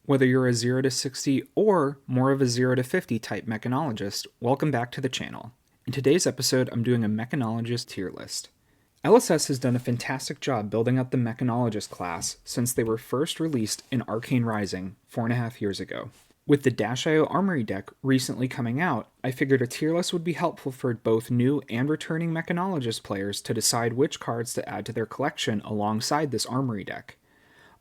Whether you're a 0 to 60 or more of a 0 to 50 type mechanologist, welcome back to the channel. In today's episode, I'm doing a mechanologist tier list. LSS has done a fantastic job building up the mechanologist class since they were first released in Arcane Rising 4.5 years ago. With the IO Armory Deck recently coming out, I figured a tier list would be helpful for both new and returning mechanologist players to decide which cards to add to their collection alongside this Armory Deck.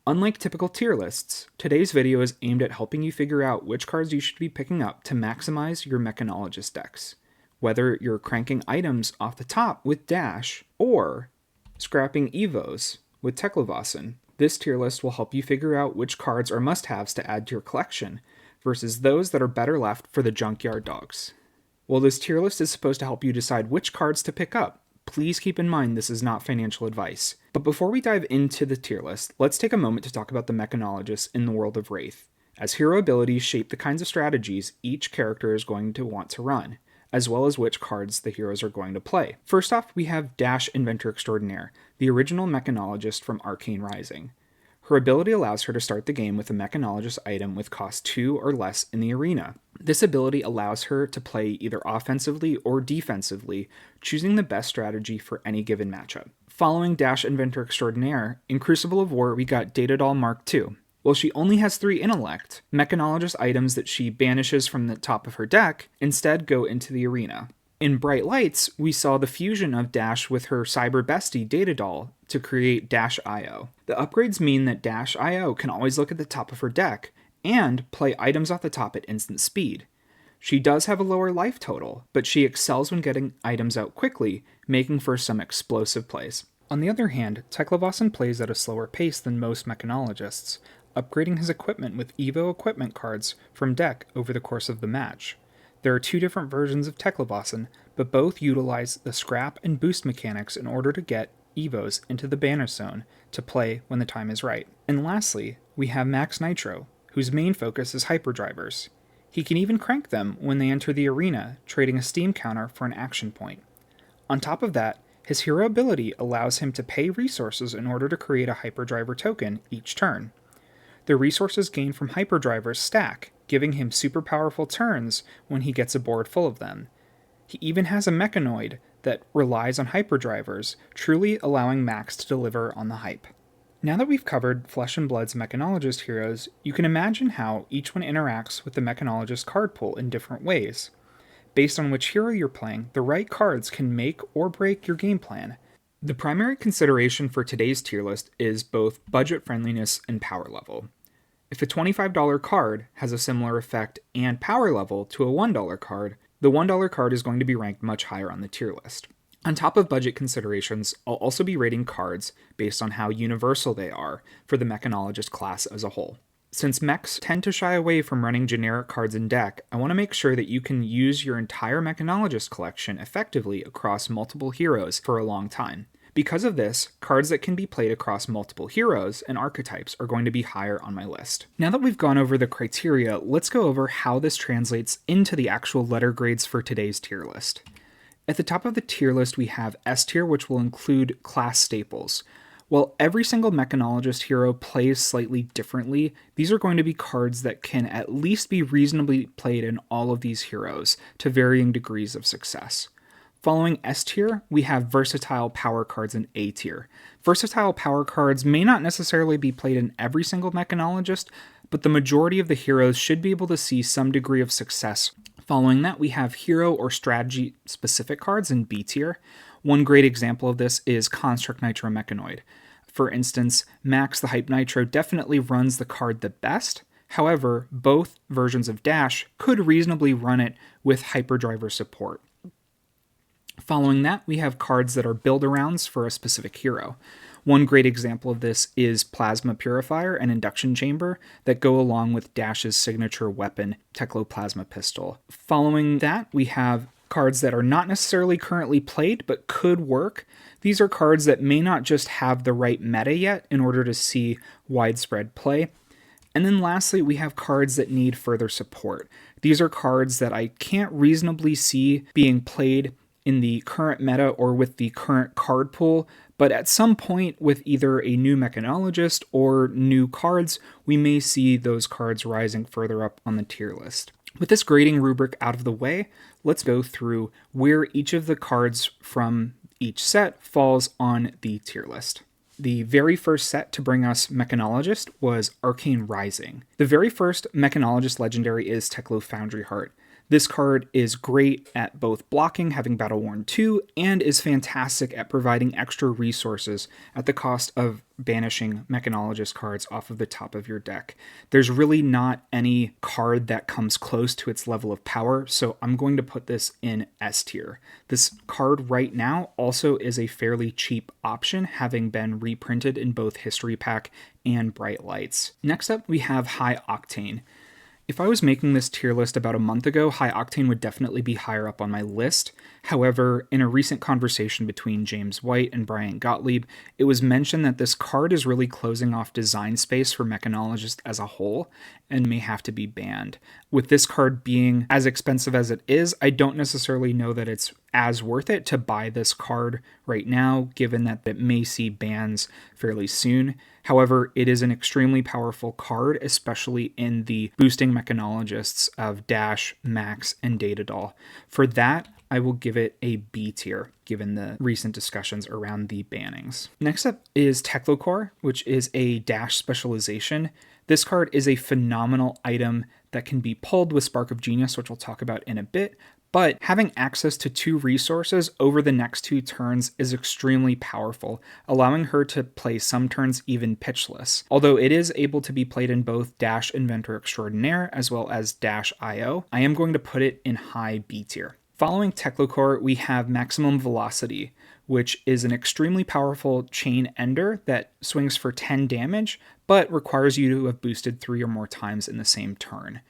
Unlike typical tier lists, today's video is aimed at helping you figure out which cards you should be picking up to maximize your mechanologist decks. Whether you're cranking items off the top with Dash, or scrapping Evos with Teklovossen, this tier list will help you figure out which cards are must-haves to add to your collection, versus those that are better left for the junkyard dogs. While this tier list is supposed to help you decide which cards to pick up, please keep in mind this is not financial advice. But before we dive into the tier list, let's take a moment to talk about the mechanologists in the world of Wraith, as hero abilities shape the kinds of strategies each character is going to want to run, as well as which cards the heroes are going to play. First off, we have Dash Inventor Extraordinaire, the original mechanologist from Arcane Rising. Her ability allows her to start the game with a mechanologist item with cost 2 or less in the arena. This ability allows her to play either offensively or defensively, choosing the best strategy for any given matchup. Following Dash Inventor Extraordinaire, in Crucible of War we got Datadoll Mark II. While she only has 3 intellect, mechanologist items that she banishes from the top of her deck instead go into the arena. In Bright Lights, we saw the fusion of Dash with her cyber bestie Datadoll to create Dash IO. The upgrades mean that Dash IO can always look at the top of her deck and play items off the top at instant speed. She does have a lower life total, but she excels when getting items out quickly, making for some explosive plays. On the other hand, Teklovossen plays at a slower pace than most mechanologists, upgrading his equipment with Evo equipment cards from deck over the course of the match. There are 2 different versions of Teklovossen, but both utilize the scrap and boost mechanics in order to get Evos into the banner zone to play when the time is right. And lastly, we have Maxx Nitro, whose main focus is hyperdrivers. He can even crank them when they enter the arena, trading a steam counter for an action point. On top of that, his hero ability allows him to pay resources in order to create a hyperdriver token each turn. The resources gained from hyperdrivers stack, giving him super powerful turns when he gets a board full of them. He even has a mechanoid that relies on hyperdrivers, truly allowing Max to deliver on the hype. Now that we've covered Flesh and Blood's mechanologist heroes, you can imagine how each one interacts with the mechanologist card pool in different ways. Based on which hero you're playing, the right cards can make or break your game plan. The primary consideration for today's tier list is both budget friendliness and power level. If a $25 card has a similar effect and power level to a $1 card, the $1 card is going to be ranked much higher on the tier list. On top of budget considerations, I'll also be rating cards based on how universal they are for the mechanologist class as a whole. Since mechs tend to shy away from running generic cards in deck, I want to make sure that you can use your entire mechanologist collection effectively across multiple heroes for a long time. Because of this, cards that can be played across multiple heroes and archetypes are going to be higher on my list. Now that we've gone over the criteria, let's go over how this translates into the actual letter grades for today's tier list. At the top of the tier list we have S tier, which will include class staples. While every single mechanologist hero plays slightly differently, these are going to be cards that can at least be reasonably played in all of these heroes to varying degrees of success. Following S tier, we have versatile power cards in A tier. Versatile power cards may not necessarily be played in every single mechanologist, but the majority of the heroes should be able to see some degree of success. Following that, we have hero or strategy specific cards in B tier. One great example of this is Construct Nitro Mechanoid. For instance, Max the Hype Nitro definitely runs the card the best. However, both versions of Dash could reasonably run it with hyperdriver support. Following that, we have cards that are build-arounds for a specific hero. One great example of this is Plasma Purifier and Induction Chamber that go along with Dash's signature weapon, Teklo Pistol. Following that, we have cards that are not necessarily currently played but could work. These are cards that may not just have the right meta yet in order to see widespread play. And then lastly, we have cards that need further support. These are cards that I can't reasonably see being played in the current meta or with the current card pool, but at some point with either a new Mechanologist or new cards, we may see those cards rising further up on the tier list. With this grading rubric out of the way, let's go through where each of the cards from each set falls on the tier list. The very first set to bring us Mechanologist was Arcane Rising. The very first Mechanologist legendary is Teklovossen Heart. This card is great at both blocking, having Battle Worn 2, and is fantastic at providing extra resources at the cost of banishing Mechanologist cards off of the top of your deck. There's really not any card that comes close to its level of power, so I'm going to put this in S tier. This card right now also is a fairly cheap option, having been reprinted in both History Pack and Bright Lights. Next up, we have High Octane. If I was making this tier list about a month ago, High Octane would definitely be higher up on my list. However, in a recent conversation between James White and Brian Gottlieb, it was mentioned that this card is really closing off design space for Mechanologist as a whole and may have to be banned. With this card being as expensive as it is, I don't necessarily know that it's as worth it to buy this card right now, given that it may see bans fairly soon. However, it is an extremely powerful card, especially in the boosting Mechanologists of Dash, Max, and Datadol. For that, I will give it a B tier, given the recent discussions around the bannings. Next up is Teklovossen, which is a Dash specialization. This card is a phenomenal item that can be pulled with Spark of Genius, which we'll talk about in a bit, but having access to 2 resources over the next 2 turns is extremely powerful, allowing her to play some turns even pitchless. Although it is able to be played in both Dash Inventor Extraordinaire as well as Dash IO, I am going to put it in high B tier. Following Teklovossen, we have Maximum Velocity, which is an extremely powerful chain ender that swings for 10 damage, but requires you to have boosted 3 or more times in the same turn.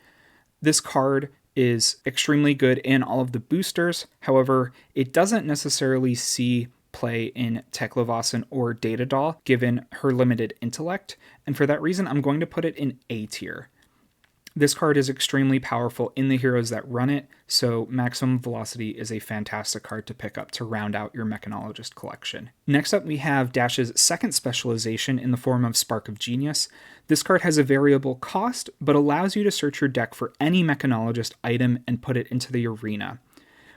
This card is extremely good in all of the boosters. However, it doesn't necessarily see play in Teklovossen or Datadol, given her limited intellect, and for that reason, I'm going to put it in A tier. This card is extremely powerful in the heroes that run it, so Maximum Velocity is a fantastic card to pick up to round out your Mechanologist collection. Next up, we have Dash's second specialization in the form of Spark of Genius. This card has a variable cost, but allows you to search your deck for any Mechanologist item and put it into the arena.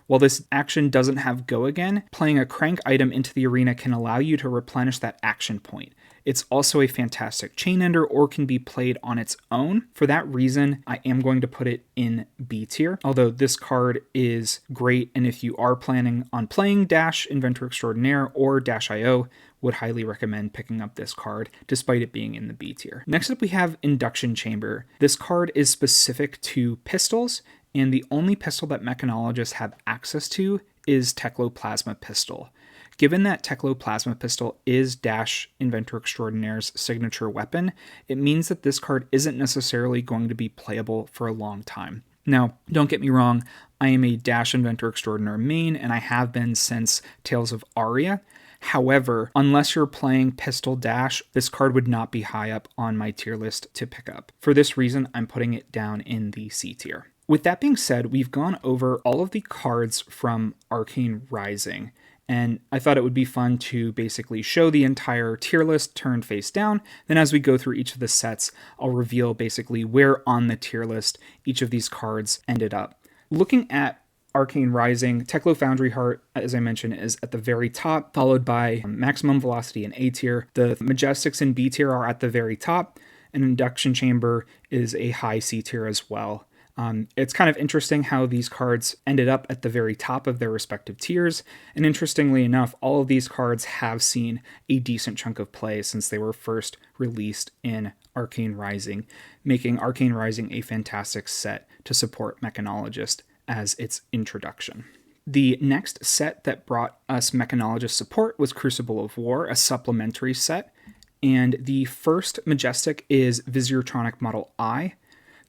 While this action doesn't have Go Again, playing a crank item into the arena can allow you to replenish that action point. It's also a fantastic chain ender or can be played on its own. For that reason, I am going to put it in B tier, although this card is great, and if you are planning on playing Dash Inventor Extraordinaire or Dash IO, would highly recommend picking up this card, despite it being in the B tier. Next up, we have Induction Chamber. This card is specific to pistols, and the only pistol that Mechanologists have access to is Teklo Pistol. Given that Teklo Pistol is Dash Inventor Extraordinaire's signature weapon, it means that this card isn't necessarily going to be playable for a long time. Now, don't get me wrong, I am a Dash Inventor Extraordinaire main, and I have been since Tales of Aria. However, unless you're playing Pistol Dash, this card would not be high up on my tier list to pick up. For this reason, I'm putting it down in the C tier. With that being said, we've gone over all of the cards from Arcane Rising, and I thought it would be fun to basically show the entire tier list turned face down. Then as we go through each of the sets, I'll reveal basically where on the tier list each of these cards ended up. Looking at Arcane Rising, Teklovossen Heart, as I mentioned, is at the very top, followed by Maximum Velocity in A tier. The Majestics in B tier are at the very top, and Induction Chamber is a high C tier as well. It's kind of interesting how these cards ended up at the very top of their respective tiers, and interestingly enough, all of these cards have seen a decent chunk of play since they were first released in Arcane Rising, making Arcane Rising a fantastic set to support Mechanologist as its introduction. The next set that brought us Mechanologist support was Crucible of War, a supplementary set, and the first Majestic is Visiertronic Model I.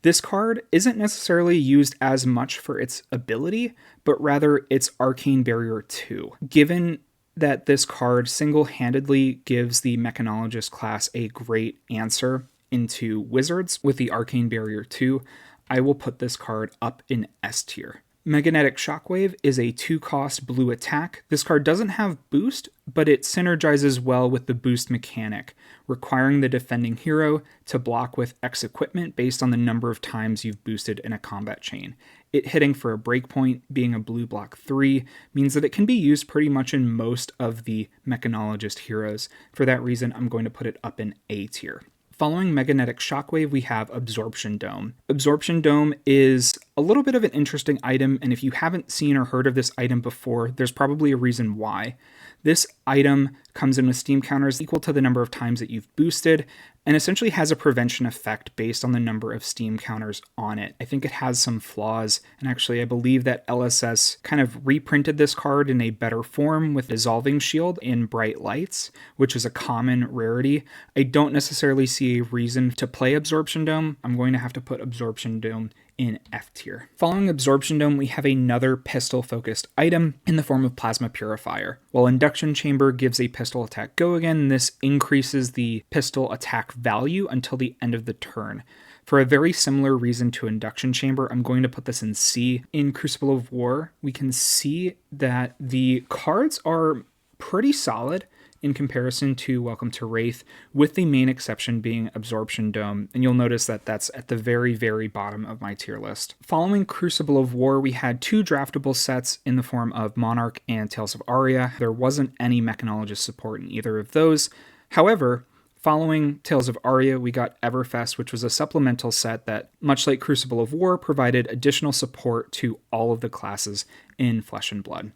This card isn't necessarily used as much for its ability, but rather its Arcane Barrier 2. Given that this card single-handedly gives the Mechanologist class a great answer into Wizards with the Arcane Barrier 2, I will put this card up in S tier. Magnetic Shockwave is a 2-cost blue attack. This card doesn't have boost, but it synergizes well with the boost mechanic, requiring the defending hero to block with X equipment based on the number of times you've boosted in a combat chain. It hitting for a breakpoint, being a blue block 3, means that it can be used pretty much in most of the Mechanologist heroes. For that reason, I'm going to put it up in A tier. Following Magnetic Shockwave, we have Absorption Dome. Absorption Dome is a little bit of an interesting item, and if you haven't seen or heard of this item before, there's probably a reason why. This item comes in with steam counters equal to the number of times that you've boosted, and essentially has a prevention effect based on the number of steam counters on it. I think it has some flaws, and actually I believe that LSS kind of reprinted this card in a better form with Dissolving Shield in Bright Lights, which is a common rarity. I don't necessarily see a reason to play Absorption Dome. I'm going to have to put Absorption Dome in F tier. Following Absorption Dome, we have another pistol-focused item in the form of Plasma Purifier. While Induction Chamber gives a pistol attack go again, this increases the pistol attack value until the end of the turn. For a very similar reason to Induction Chamber, I'm going to put this in C. In Crucible of War, we can see that the cards are pretty solid in comparison to Welcome to Wraith, with the main exception being Absorption Dome, and you'll notice that that's at the very, very bottom of my tier list. Following Crucible of War, we had 2 draftable sets in the form of Monarch and Tales of Aria. There wasn't any Mechanologist support in either of those. However, following Tales of Aria, we got Everfest, which was a supplemental set that, much like Crucible of War, provided additional support to all of the classes in Flesh and Blood.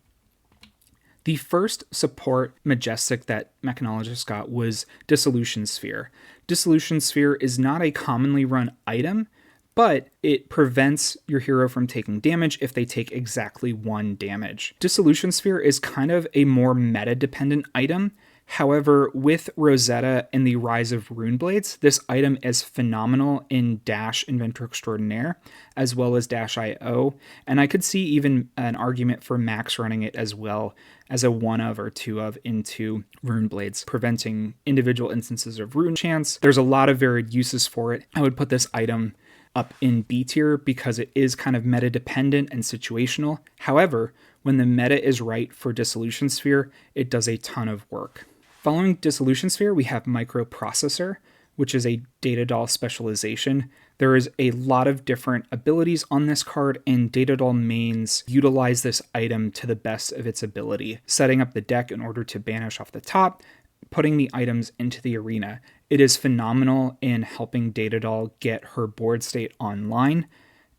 The first support Majestic that Mechanologist got was Dissolution Sphere. Dissolution Sphere is not a commonly run item, but it prevents your hero from taking damage if they take exactly 1 damage. Dissolution Sphere is kind of a more meta-dependent item. However, with Rosetta and the Rise of Runeblades, this item is phenomenal in Dash Inventor Extraordinaire, as well as Dash IO, and I could see even an argument for Maxx running it as well as a 1 of or 2 of into Runeblades, preventing individual instances of rune chance. There's a lot of varied uses for it. I would put this item up in B tier because it is kind of meta dependent and situational. However, when the meta is right for Dissolution Sphere, it does a ton of work. Following Dissolution Sphere, we have Microprocessor, which is a data doll specialization. There is a lot of different abilities on this card, and data doll mains utilize this item to the best of its ability, setting up the deck in order to banish off the top, putting the items into the arena. It is phenomenal in helping data doll get her board state online,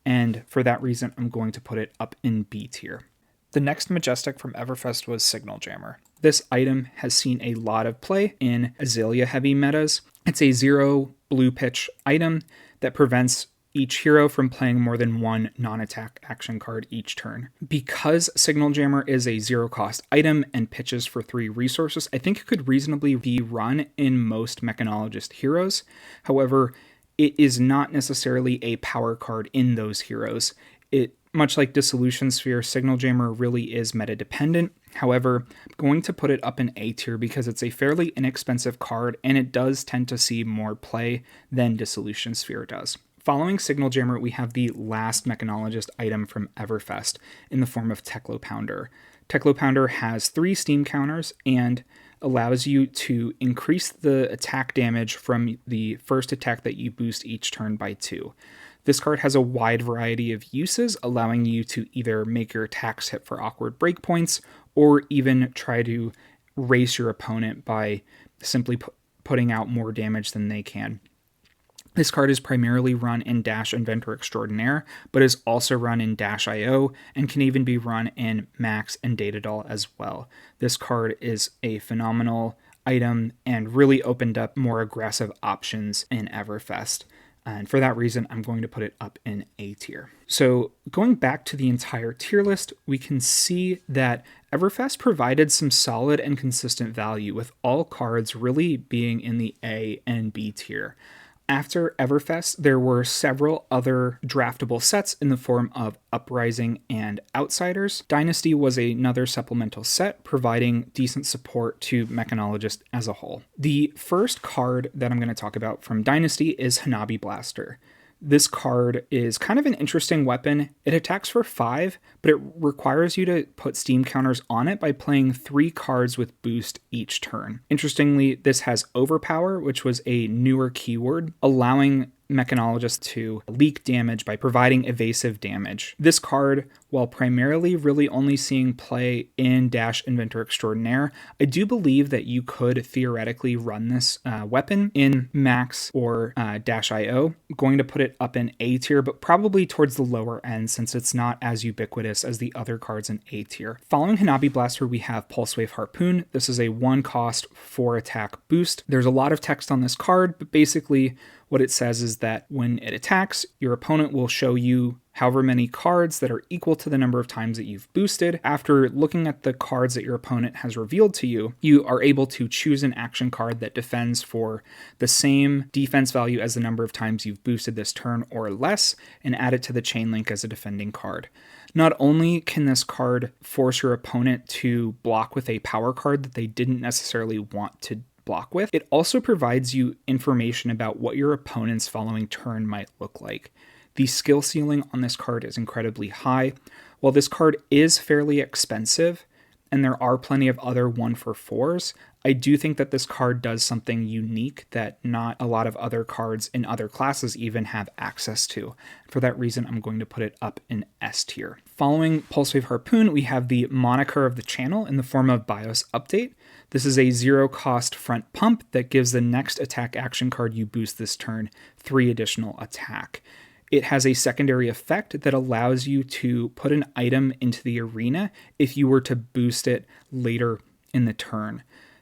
and for that reason, I'm going to put it up in B tier. The next Majestic from Everfest was Signal Jammer. This item has seen a lot of play in Azalea heavy metas. It's a 0 blue pitch item that prevents each hero from playing more than 1 non-attack action card each turn. Because Signal Jammer is a 0-cost item and pitches for 3 resources, I think it could reasonably be run in most Mechanologist heroes. However, it is not necessarily a power card in those heroes. Much like Dissolution Sphere, Signal Jammer really is meta-dependent. However, I'm going to put it up in A tier because it's a fairly inexpensive card and it does tend to see more play than Dissolution Sphere does. Following Signal Jammer, we have the last Mechanologist item from Everfest in the form of Teklo-Pounder. Teklo-Pounder has 3 steam counters and allows you to increase the attack damage from the first attack that you boost each turn by 2. This card has a wide variety of uses, allowing you to either make your attacks hit for awkward breakpoints, or even try to race your opponent by simply putting out more damage than they can. This card is primarily run in Dash Inventor Extraordinaire, but is also run in Dash IO, and can even be run in Maxx and Data Doll as well. This card is a phenomenal item and really opened up more aggressive options in Everfest. And for that reason, I'm going to put it up in A tier. So going back to the entire tier list, we can see that Everfest provided some solid and consistent value, with all cards really being in the A and B tier. After Everfest, there were several other draftable sets in the form of Uprising and Outsiders. Dynasty was another supplemental set, providing decent support to Mechanologist as a whole. The first card that I'm going to talk about from Dynasty is Hanabi Blaster. This card is kind of an interesting weapon. It attacks for 5, but it requires you to put steam counters on it by playing 3 cards with boost each turn. Interestingly, this has overpower, which was a newer keyword, allowing Mechanologists to leak damage by providing evasive damage. This card, while primarily really only seeing play in Dash Inventor Extraordinaire, I do believe that you could theoretically run this weapon in Maxx or Dash IO. I'm going to put it up in A tier, but probably towards the lower end since it's not as ubiquitous as the other cards in A tier. Following Hanabi Blaster, we have Pulse Wave Harpoon. This is a 1 cost 4 attack boost. There's a lot of text on this card, but basically what it says is that when it attacks, your opponent will show you however many cards that are equal to the number of times that you've boosted. After looking at the cards that your opponent has revealed to you, you are able to choose an action card that defends for the same defense value as the number of times you've boosted this turn or less, and add it to the chain link as a defending card. Not only can this card force your opponent to block with a power card that they didn't necessarily want to block with, it also provides you information about what your opponent's following turn might look like. The skill ceiling on this card is incredibly high. While this card is fairly expensive, and there are plenty of other 1-for-4s, I do think that this card does something unique that not a lot of other cards in other classes even have access to. For that reason, I'm going to put it up in S tier. Following Pulse Wave Harpoon, we have the moniker of the channel in the form of BIOS Update. This is a 0-cost front pump that gives the next attack action card you boost this turn 3 additional attack. It has a secondary effect that allows you to put an item into the arena if you were to boost it later in the turn.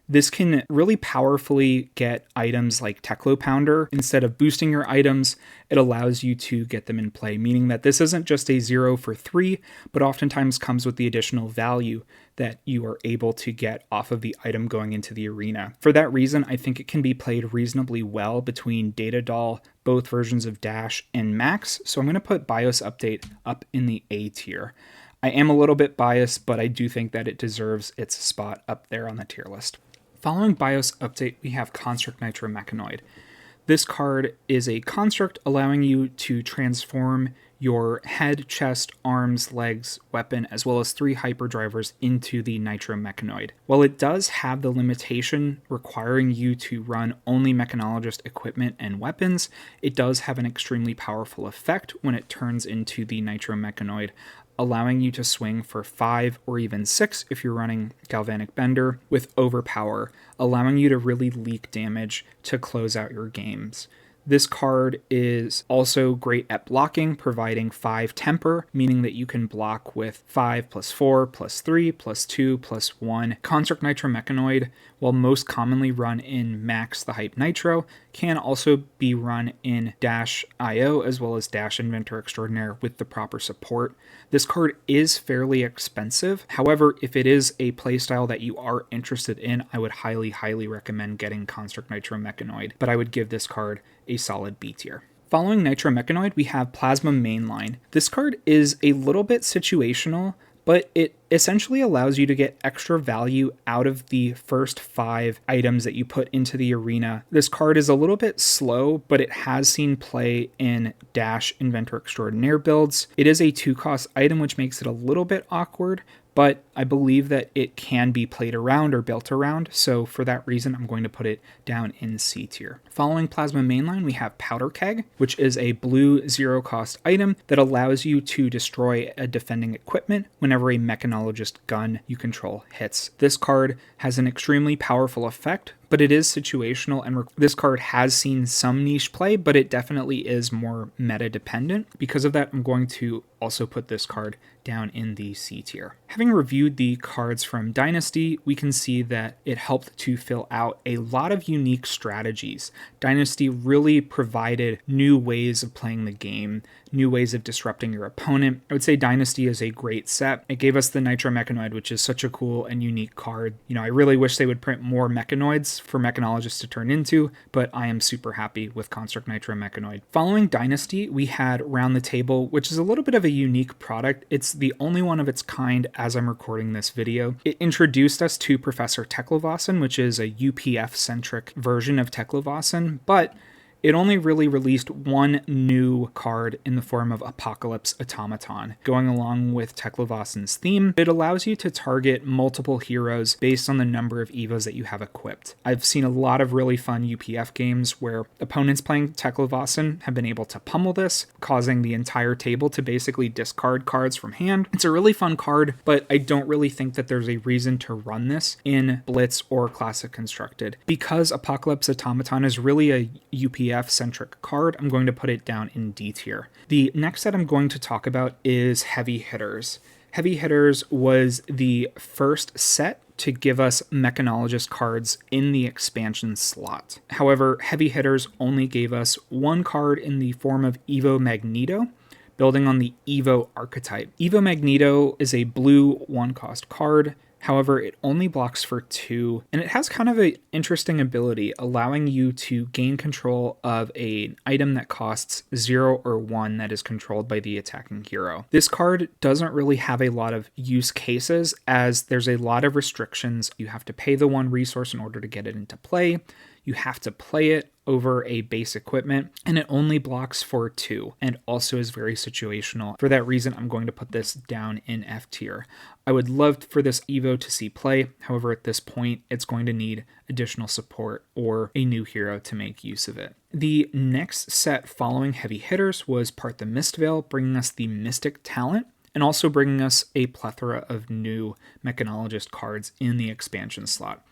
This can really powerfully get items like Teklo Pounder. Instead of boosting your items, it allows you to get them in play, meaning that this isn't just a 0 for 3, but oftentimes comes with the additional value that you are able to get off of the item going into the arena. For that reason, I think it can be played reasonably well between Data Doll, both versions of Dash, and Maxx, so I'm going to put BIOS Update up in the A tier. I am a little bit biased, but I do think that it deserves its spot up there on the tier list. Following BIOS Update, we have Construct Nitro Mechanoid. This card is a construct allowing you to transform your head, chest, arms, legs, weapon, as well as 3 hyperdrivers into the Nitro Mechanoid. While it does have the limitation requiring you to run only Mechanologist equipment and weapons, it does have an extremely powerful effect when it turns into the Nitro Mechanoid, allowing you to swing for 5 or even 6 if you're running Galvanic Bender with Overpower, allowing you to really leak damage to close out your games. This card is also great at blocking, providing 5 temper, meaning that you can block with 5 plus 4 plus 3 plus 2 plus 1. Construct Nitro Mechanoid, while most commonly run in Maxx the Hype Nitro, can also be run in Dash IO as well as Dash Inventor Extraordinaire with the proper support. This card is fairly expensive. However, if it is a playstyle that you are interested in, I would highly recommend getting Construct Nitro Mechanoid, but I would give this card a solid B tier. Following Nitro Mechanoid, we have Plasma Mainline. This card is a little bit situational, but it essentially allows you to get extra value out of the first 5 items that you put into the arena. This card is a little bit slow, but it has seen play in Dash Inventor Extraordinaire builds. It is a 2-cost item, which makes it a little bit awkward, but I believe that it can be played around or built around, so for that reason, I'm going to put it down in C tier. Following Plasma Mainline, we have Powder Keg, which is a blue 0-cost item that allows you to destroy a defending equipment whenever a Mechanologist gun you control hits. This card has an extremely powerful effect, but it is situational, and this card has seen some niche play, but it definitely is more meta dependent. Because of that, I'm going to also put this card down in the C tier. Having reviewed the cards from Dynasty, we can see that it helped to fill out a lot of unique strategies. Dynasty really provided new ways of playing the game, new ways of disrupting your opponent. I would say Dynasty is a great set. It gave us the Nitro Mechanoid, which is such a cool and unique card. You know, I really wish they would print more Mechanoids for Mechanologists to turn into, but I am super happy with Construct Nitro Mechanoid. Following Dynasty, we had Round the Table, which is a little bit of a unique product. It's the only one of its kind as I'm recording this video. It introduced us to Professor Teklovossen, which is a UPF-centric version of Teklovossen, but it only really released one new card in the form of Apocalypse Automaton. Going along with Teklovossen's theme, it allows you to target multiple heroes based on the number of Evos that you have equipped. I've seen a lot of really fun UPF games where opponents playing Teklovossen have been able to pummel this, causing the entire table to basically discard cards from hand. It's a really fun card, but I don't really think that there's a reason to run this in Blitz or Classic Constructed. Because Apocalypse Automaton is really a UPF-centric card, I'm going to put it down in D tier. The next set I'm going to talk about is Heavy Hitters. Heavy Hitters was the first set to give us Mechanologist cards in the expansion slot. However, Heavy Hitters only gave us one card in the form of Evo Magneto, building on the Evo archetype. Evo Magneto is a blue 1-cost card. However, it only blocks for 2, and it has kind of an interesting ability, allowing you to gain control of an item that costs 0 or 1 that is controlled by the attacking hero. This card doesn't really have a lot of use cases, as there's a lot of restrictions. You have to pay the 1 resource in order to get it into play. You have to play it over a base equipment, and it only blocks for 2, and also is very situational. For that reason, I'm going to put this down in F tier. I would love for this Evo to see play, however at this point it's going to need additional support or a new hero to make use of it. The next set following Heavy Hitters was part the Mistveil, bringing us the Mystic talent, and also bringing us a plethora of new Mechanologist cards in the expansion slot.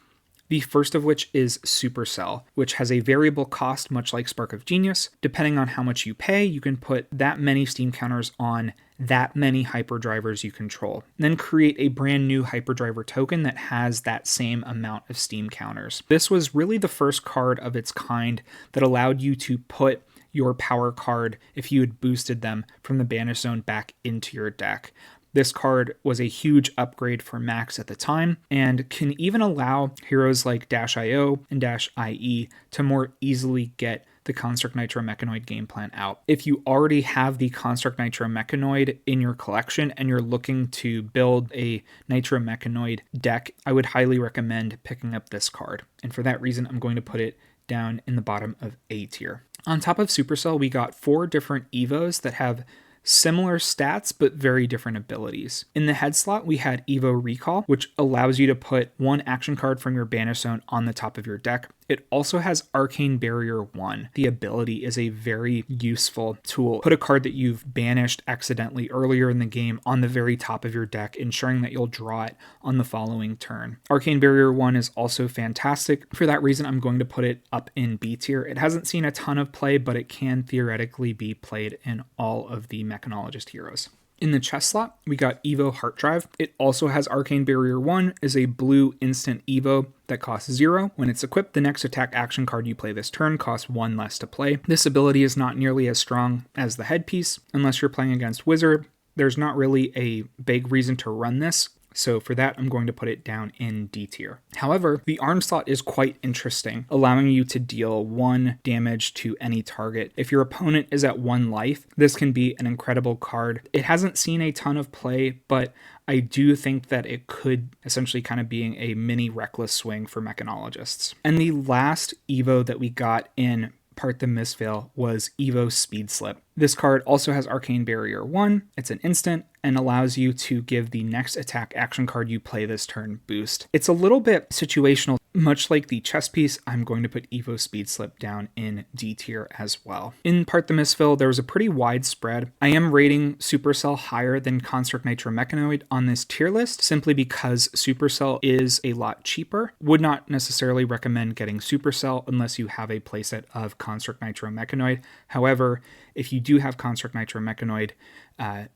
The first of which is Supercell, which has a variable cost much like Spark of Genius. Depending on how much you pay, you can put that many Steam counters on that many hyperdrivers you control. Then create a brand new hyperdriver token that has that same amount of Steam counters. This was really the first card of its kind that allowed you to put your power card, if you had boosted them, from the Banish Zone back into your deck. This card was a huge upgrade for Maxx at the time, and can even allow heroes like -IO and -IE to more easily get the Construct Nitro Mechanoid game plan out. If you already have the Construct Nitro Mechanoid in your collection and you're looking to build a Nitro Mechanoid deck, I would highly recommend picking up this card. And for that reason, I'm going to put it down in the bottom of A tier. On top of Supercell, we got 4 different Evos that have similar stats but very different abilities. In the head slot, we had Evo Recall, which allows you to put 1 action card from your Banish Zone on the top of your deck. It also has Arcane Barrier 1. The ability is a very useful tool. Put a card that you've banished accidentally earlier in the game on the very top of your deck, ensuring that you'll draw it on the following turn. Arcane Barrier 1 is also fantastic. For that reason, I'm going to put it up in B tier. It hasn't seen a ton of play, but it can theoretically be played in all of the Mechanologist heroes. In the chest slot, we got Evo Heart Drive. It also has Arcane Barrier 1, is a blue instant Evo that costs 0. When it's equipped, the next attack action card you play this turn costs 1 less to play. This ability is not nearly as strong as the headpiece. Unless you're playing against Wizard, there's not really a big reason to run this. So for that, I'm going to put it down in D tier. However, the arm slot is quite interesting, allowing you to deal 1 damage to any target. If your opponent is at 1 life, this can be an incredible card. It hasn't seen a ton of play, but I do think that it could essentially kind of being a mini Reckless Swing for Mechanologists. And the last Evo that we got in part the Mistveil was Evo Speed Slip. This card also has Arcane Barrier 1. It's an instant and allows you to give the next attack action card you play this turn boost. It's a little bit situational. Much like the chess piece, I'm going to put Evo Speed Slip down in D tier as well. In part the Mistveil, there was a pretty wide spread. I am rating Supercell higher than Construct Nitro Mechanoid on this tier list, simply because Supercell is a lot cheaper. Would not necessarily recommend getting Supercell unless you have a playset of Construct Nitro Mechanoid. However, if you do have Construct Nitro Mechanoid,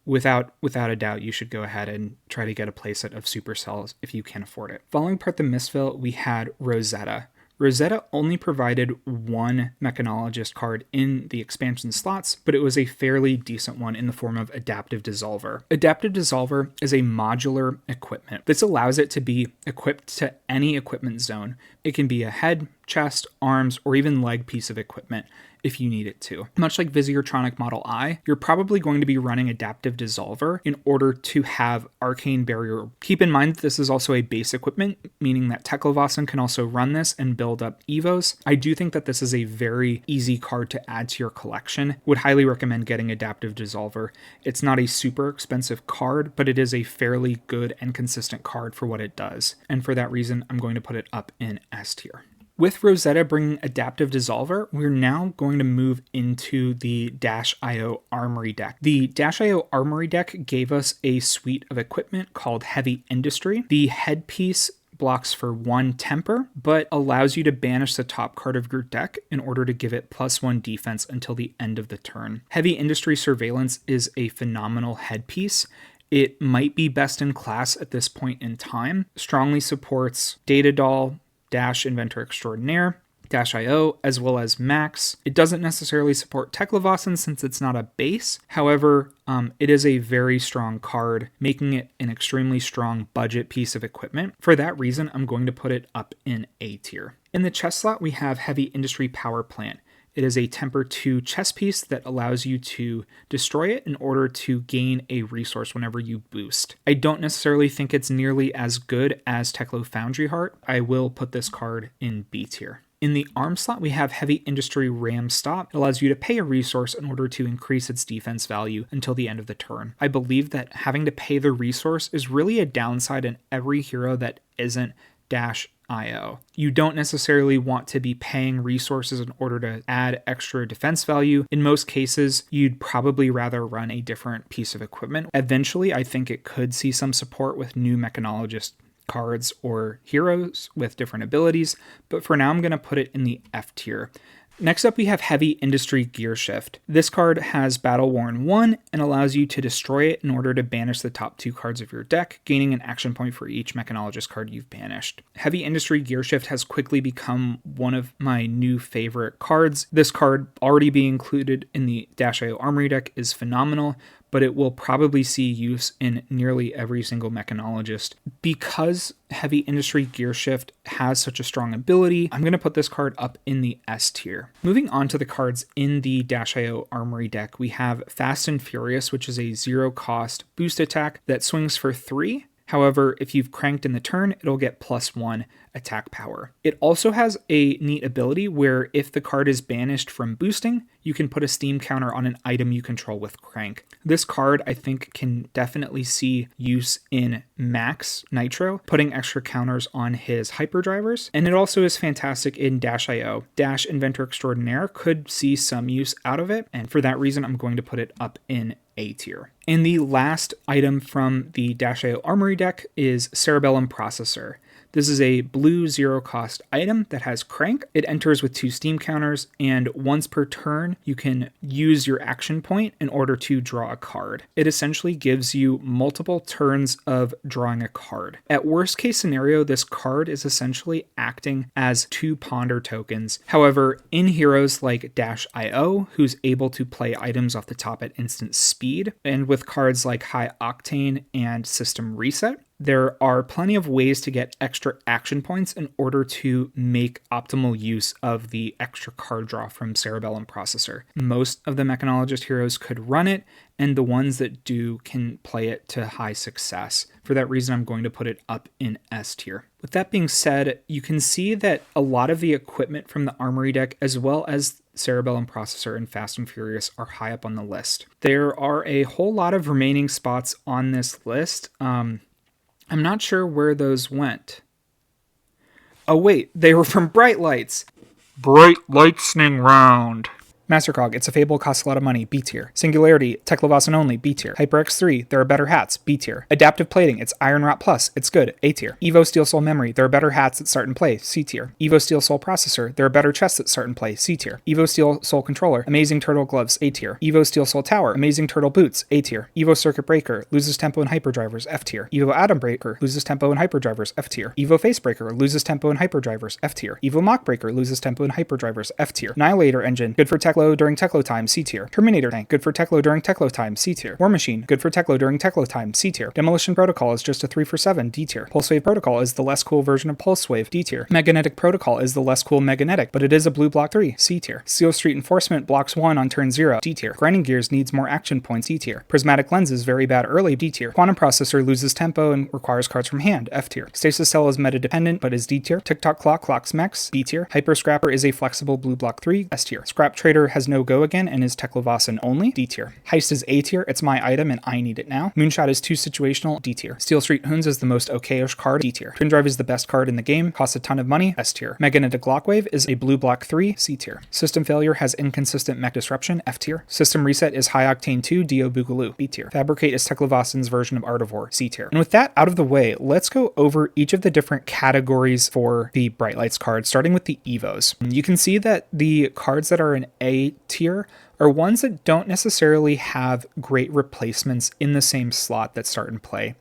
without a doubt, you should go ahead and try to get a playset of Supercells if you can afford it. Following part the Mistveil, we had Rosetta. Rosetta only provided 1 Mechanologist card in the expansion slots, but it was a fairly decent one in the form of Adaptive Dissolver. Adaptive Dissolver is a modular equipment. This allows it to be equipped to any equipment zone. It can be a head, chest, arms, or even leg piece of equipment. if you need it to. Much like Visiortronic Model I, you're probably going to be running Adaptive Dissolver in order to have Arcane Barrier. Keep in mind that this is also a base equipment, meaning that Teklovossen can also run this and build up Evos. I do think that this is a very easy card to add to your collection. Would highly recommend getting Adaptive Dissolver. It's not a super expensive card, but it is a fairly good and consistent card for what it does. And for that reason, I'm going to put it up in S tier. With Rosetta bringing Adaptive Dissolver, we're now going to move into the IO Armory deck. The IO Armory deck gave us a suite of equipment called Heavy Industry. The headpiece blocks for 1 temper, but allows you to banish the top card of your deck in order to give it +1 defense until the end of the turn. Heavy Industry Surveillance is a phenomenal headpiece. It might be best in class at this point in time. Strongly supports Data Doll, Inventor Extraordinaire, IO, as well as Maxx. It doesn't necessarily support Teklovossen since it's not a base. However, it is a very strong card, making it an extremely strong budget piece of equipment. For that reason, I'm going to put it up in A tier. In the chest slot, we have Heavy Industry Power Plant. It is a Temper 2 chess piece that allows you to destroy it in order to gain a resource whenever you boost. I don't necessarily think it's nearly as good as Teklo Foundry Heart. I will put this card in B tier. In the arm slot, we have Heavy Industry Ram Stop. It allows you to pay a resource in order to increase its defense value until the end of the turn. I believe that having to pay the resource is really a downside in every hero that isn't IO. You don't necessarily want to be paying resources in order to add extra defense value. In most cases, you'd probably rather run a different piece of equipment. Eventually, I think it could see some support with new Mechanologist cards or heroes with different abilities, but for now I'm going to put it in the F tier. Next up, we have Heavy Industry Gear Shift. This card has Battle Worn 1 and allows you to destroy it in order to banish the top 2 cards of your deck, gaining an action point for each Mechanologist card you've banished. Heavy Industry Gear Shift has quickly become one of my new favorite cards. This card already being included in the IO Armory deck is phenomenal, but it will probably see use in nearly every single Mechanologist. Because Heavy Industry Gear Shift has such a strong ability, I'm going to put this card up in the S tier. Moving on to the cards in the IO Armory deck, we have Fast and Furious, which is a 0-cost boost attack that swings for 3. However, if you've cranked in the turn, it'll get +1 attack power. It also has a neat ability where if the card is banished from boosting, you can put a steam counter on an item you control with crank. This card, I think, can definitely see use in Maxx Nitro, putting extra counters on his hyperdrivers, and it also is fantastic in IO. Inventor Extraordinaire could see some use out of it, and for that reason, I'm going to put it up in A tier. And the last item from the IO Armory deck is Cerebellum Processor. This is a blue 0-cost item that has crank. It enters with 2 steam counters, and once per turn, you can use your action point in order to draw a card. It essentially gives you multiple turns of drawing a card. At worst case scenario, this card is essentially acting as 2 ponder tokens. However, in heroes like IO, who's able to play items off the top at instant speed, and with cards like High Octane and System Reset, there are plenty of ways to get extra action points in order to make optimal use of the extra card draw from Cerebellum Processor. Most of the Mechanologist heroes could run it, and the ones that do can play it to high success. For that reason, I'm going to put it up in S tier. With that being said, you can see that a lot of the equipment from the Armory deck, as well as Cerebellum Processor and Fast and Furious, are high up on the list. There are a whole lot of remaining spots on this list. I'm not sure where those went. Oh wait, they were from Bright Lights. Bright Lightning Round. Mastercog, It's a Fable, costs a lot of money, B tier. Singularity, Teklovossen only, B tier. HyperX 3, There Are Better Hats, B tier. Adaptive Plating, It's Iron Rot Plus, It's good, A tier. Evo Steel Soul Memory, There Are Better Hats that start and play, C tier. Evo Steel Soul Processor, There Are Better Chests that start and play, C tier. Evo Steel Soul Controller, Amazing Turtle Gloves, A tier. Evo Steel Soul Tower, Amazing Turtle Boots, A tier. Evo Circuit Breaker, Loses Tempo and Hyperdrivers, F tier. Evo Atom Breaker, Loses Tempo and Hyperdrivers, F tier. Evo Face Breaker, Loses Tempo and Hyperdrivers, F tier. Evo Mock Breaker, Loses Tempo and Hyperdrivers, F tier. Annihilator Engine, good for Teklo Teklo during Teklo time, C tier. Terminator tank, good for Teklo during Teklo time, C tier. War Machine, good for Teklo during Teklo time, C tier. Demolition Protocol is just a 3 for 7, D tier. Pulse Wave Protocol is the less cool version of Pulse Wave, D tier. Magnetic Protocol is the less cool Mechanetic, but it is a blue block 3, C tier. Steel Street Enforcement blocks 1 on turn 0, D tier. Grinding Gears needs more action points, D tier. Prismatic Lens is very bad early, D tier. Quantum Processor loses tempo and requires cards from hand, F tier. Stasis Cell is meta dependent but is D tier. TikTok Clock clocks mechs, B tier. Hyper Scrapper is a flexible blue block 3, S tier. Scrap Trader has no go again and is Teklovossen only, D tier. Heist is A tier, it's my item and I need it now. Moonshot is too situational, D tier. Steel Street Hoons is the most okay-ish card, D tier. Twin Drive is the best card in the game, costs a ton of money, S tier. Magnetic Lockwave is a blue block 3, C tier. System Failure has inconsistent mech disruption, F tier. System Reset is High Octane 2, Dio Boogaloo, B tier. Fabricate is Teklovossen's version of Art of War, C tier. And with that out of the way, let's go over each of the different categories for the Bright Lights cards, starting with the Evos. You can see that the cards that are in A tier are ones that don't necessarily have great replacements in the same slot that start in play.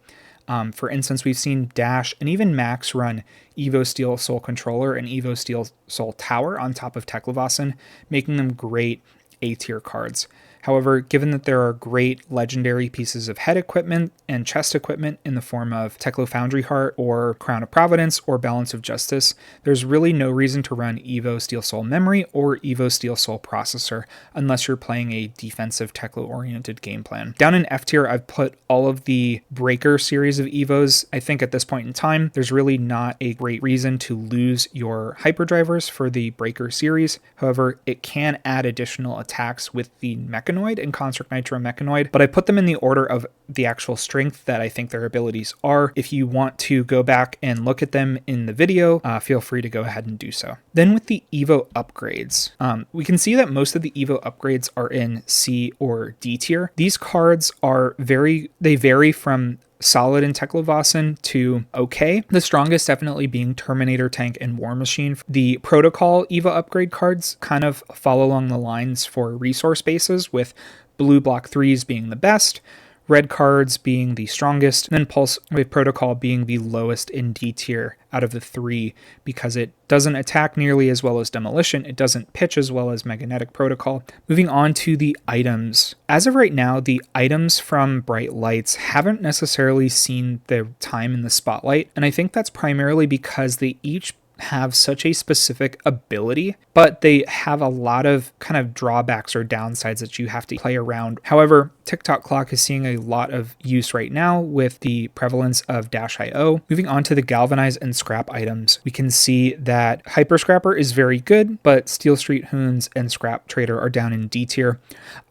For instance, we've seen Dash and even Max run Evo Steel Soul Controller and Evo Steel Soul Tower on top of Teklovossen, making them great A-tier cards. However, given that there are great legendary pieces of head equipment and chest equipment in the form of Teklo Foundry Heart or Crown of Providence or Balance of Justice, there's really no reason to run Evo Steel Soul Memory or Evo Steel Soul Processor unless you're playing a defensive Teklo-oriented game plan. Down in F tier, I've put all of the Breaker series of Evos. I think at this point in time, there's really not a great reason to lose your hyperdrivers for the Breaker series. However, it can add additional attacks with the Mechanoid and Construct Nitro Mechanoid, but I put them in the order of the actual strength that I think their abilities are. If you want to go back and look at them in the video, feel free to go ahead and do so. Then with the Evo upgrades, we can see that most of the Evo upgrades are in C or D tier. These cards are they vary from solid in Teklovossen to okay. The strongest definitely being Terminator Tank and War Machine. The Protocol EVA upgrade cards kind of follow along the lines for resource bases, with blue block 3s being the best, red cards being the strongest, and then Pulse Wave Protocol being the lowest in D tier out of the 3 because it doesn't attack nearly as well as Demolition, it doesn't pitch as well as Magnetic Protocol. Moving on to the items. As of right now, the items from Bright Lights haven't necessarily seen their time in the spotlight, and I think that's primarily because they each have such a specific ability, but they have a lot of kind of drawbacks or downsides that you have to play around. However, TikTok Clock is seeing a lot of use right now with the prevalence of Dash IO. Moving on to the Galvanize and Scrap items, we can see that Hyper Scrapper is very good, but Steel Street Hoons and Scrap Trader are down in D tier.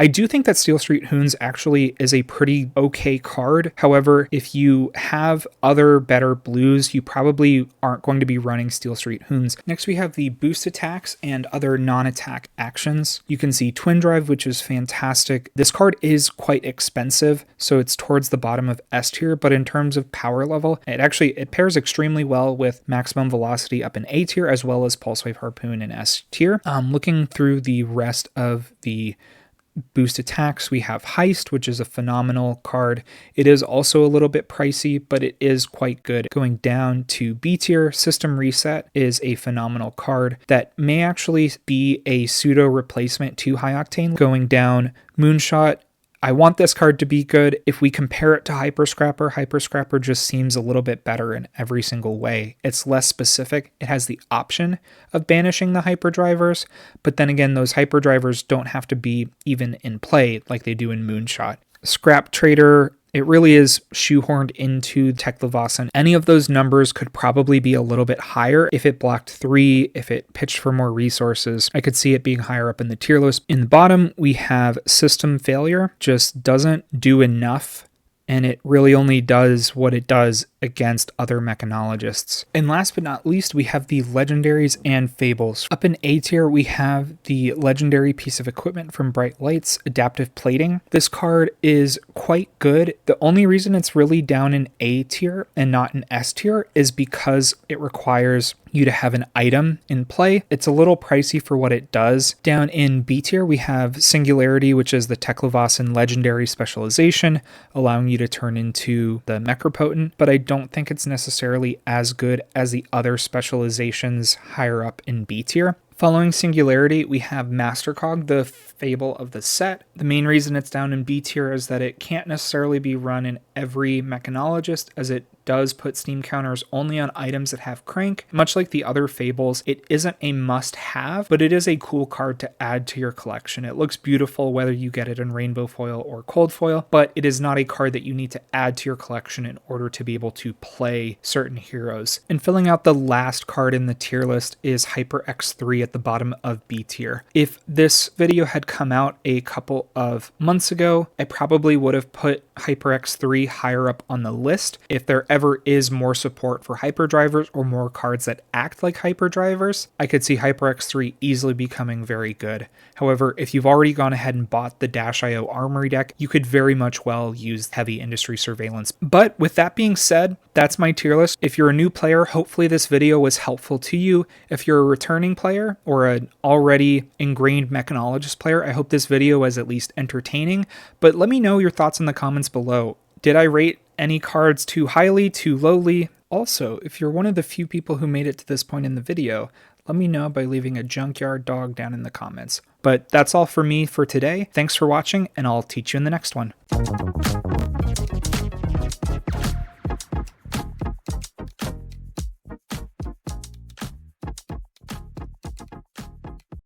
I do think that Steel Street Hoons actually is a pretty okay card. However, if you have other better blues, you probably aren't going to be running Steel Street Hoons. Next, we have the boost attacks and other non-attack actions. You can see Twin Drive, which is fantastic. This card is quite expensive, so it's towards the bottom of S tier, but in terms of power level, it pairs extremely well with Maximum Velocity up in A tier, as well as Pulse Wave Harpoon in S tier. Looking through the rest of the boost attacks, we have Heist, which is a phenomenal card. It is also a little bit pricey, but it is quite good. Going down to B tier, System Reset is a phenomenal card that may actually be a pseudo replacement to High Octane. Going down, Moonshot. I want this card to be good. If we compare it to Hyper Scrapper just seems a little bit better in every single way. It's less specific. It has the option of banishing the hyperdrivers, but then again, those hyperdrivers don't have to be even in play like they do in Moonshot. Scrap Trader, it really is shoehorned into Teklovossen. Any of those numbers could probably be a little bit higher if it blocked 3, if it pitched for more resources. I could see it being higher up in the tier list. In the bottom, we have System Failure. Just doesn't do enough, and it really only does what it does against other Mechanologists. And last but not least, we have the Legendaries and Fables. Up in A tier, we have the legendary piece of equipment from Bright Lights, Adaptive Plating. This card is quite good. The only reason it's really down in A tier and not in S tier is because it requires you to have an item in play. It's a little pricey for what it does. Down in B tier, we have Singularity, which is the Teklovossen legendary specialization, allowing you to turn into the Mecropotent, but I don't think it's necessarily as good as the other specializations higher up in B tier. Following Singularity, we have Mastercog, the fable of the set. The main reason it's down in B tier is that it can't necessarily be run in every Mechanologist, as it does put Steam counters only on items that have crank. Much like the other fables, it isn't a must-have, but it is a cool card to add to your collection. It looks beautiful whether you get it in rainbow foil or cold foil, but it is not a card that you need to add to your collection in order to be able to play certain heroes. And filling out the last card in the tier list is Hyper X3 at the bottom of B tier. If this video had come out a couple of months ago, I probably would have put Hyper X3 higher up on the list. If there ever is more support for hyperdrivers or more cards that act like hyperdrivers, I could see Hyper X3 easily becoming very good. However, if you've already gone ahead and bought the IO Armory deck, you could very much well use heavy industry surveillance. But with that being said, that's my tier list. If you're a new player, hopefully this video was helpful to you. If you're a returning player or an already ingrained Mechanologist player, I hope this video was at least entertaining. But let me know your thoughts in the comments below. Did I rate any cards too highly, too lowly? Also, if you're one of the few people who made it to this point in the video, let me know by leaving a junkyard dog down in the comments. But that's all for me for today. Thanks for watching, and I'll teach you in the next one.